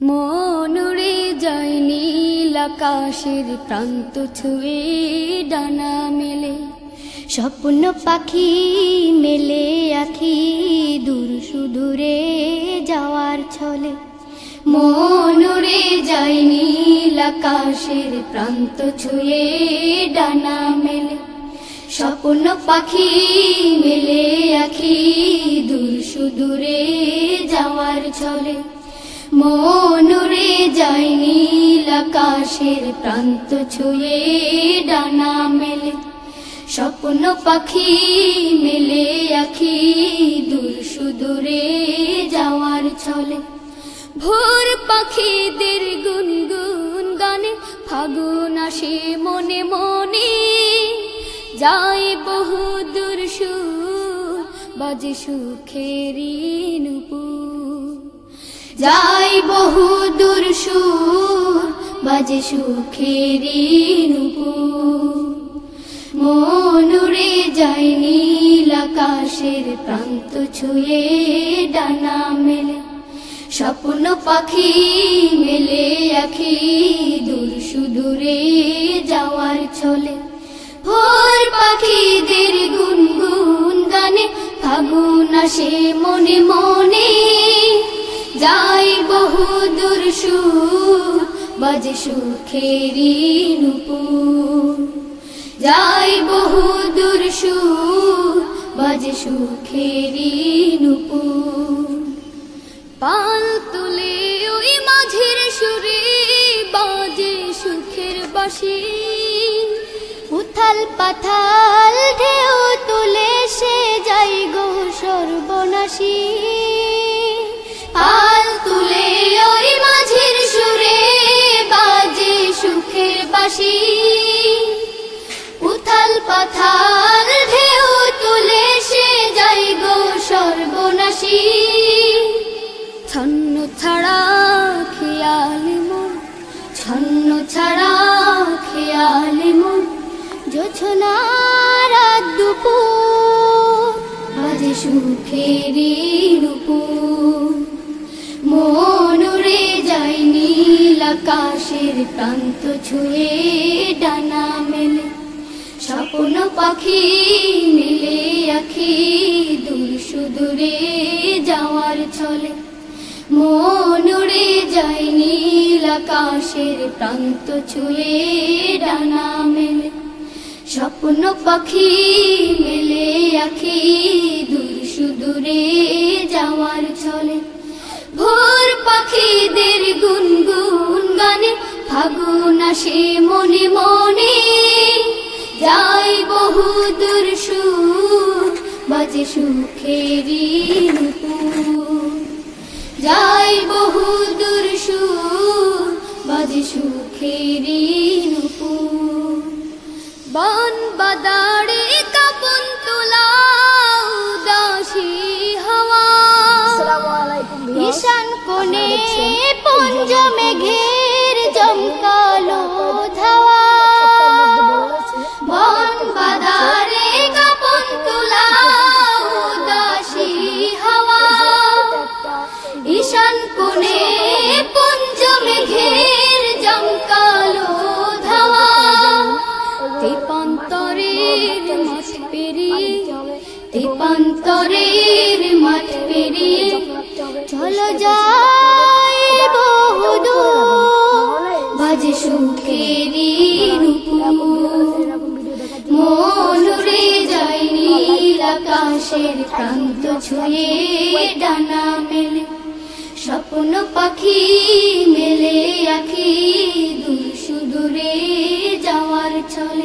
মন উড়ে যায় নীল আকাশের প্রান্ত ছুঁয়ে ডানা মেলে, স্বপ্ন পাখি মেলে আখি দূর সুদূরে যাওয়ার ছলে। মন উড়ে যায় নীল আকাশের প্রান্ত ছুঁয়ে ডানা মেলে, স্বপ্ন পাখি মেলে আখি দূর সুদূরে যাওয়ার ছলে। মন উড়ে যায় নীল আকাশের প্রান্ত ছুঁয়ে ডানা মেলে, স্বপ্ন পাখি মেলে আখি দূর সুদূরে যাওয়ার ছলে। ভোর পাখিদের গুনগুন গানে ফাগুন আসে মনে মনে, যায় বহু দূর সুর বাজে সুখেরি নুপুর। যায় বহু দূর সুর বাজে সুখেরি নুপুর। মন উড়ে যায় নীল আকাশের প্রান্ত ছুঁয়ে ডানা মেলে, স্বপ্ন পাখি মেলে আখি দূর সুদূরে যাওয়ার ছলে। ভোর পাখিদের গুনগুন গানে ফাগুন আসে মনে মনে, যায় বহু দূর সুর বাজে সুখেরি নুপুর। যায় বহু দূর সুর বাজে সুখেরি নুপুর। পাল তুলে ওই মাঝির সুরে বাজে সুখের বাঁশি, উথাল পাথাল ঢেউ তুলে সে যাই গো সর্বনাশী। পাল তুলে ওই মাঝির সুরে বাজে সুখের বাঁশি, উথাল পাথাল ঢেউ তুলে সে যাই গো সর্বনাশী। ছন্ন ছাড়া খেয়ালি মন, ছন্ন ছাড়া খেয়ালি মন, জোছনা রাত দুপুর বাজে সুখেরি নুপুর। মন উড়ে যায় নীল আকাশের প্রান্ত ছুঁয়ে ডানা মেলে, স্বপ্ন পাখি মেলে আখি দূর সুদূরে যাওয়ার ছলে। মন উড়ে যায় নীল আকাশের প্রান্ত ছুঁয়ে ডানা মেলে, স্বপ্ন পাখি মেলে আখি দূর সুদূরে যাওয়ার ছলে। ভোর পাখিদের গুনগুন গানে ফাগুন আসে মনে মনে, যায় বহু দূর সুর বাজে সুখেরি নুপুর। যায় বহু দূর সুর বাজে সুখেরি নুপুর। বন বাদাড়ে কাপন তোলা উদাসী হাওয়া, ঈশান কোণে পুঞ্জ মেঘের জমকালো ধাওয়া। বন বাদাড়ে কাপন তোলা উদাসী হাওয়া, ঈশান কোণে পুঞ্জ মেঘের জমকালো ধাওয়া। তেপান্তরের মাঠ পেরিয়ে, তেপান্তরের মাঠ পেরিয়ে চলো যাই বহুদূর বাজে সুখেরি নুপুর। মন উড়ে যায় নীল আকাশের প্রান্ত ছুঁয়ে ডানা মেলে, স্বপ্ন পাখি মেলে আখি দূর সুদূরে যাওয়ার ছলে।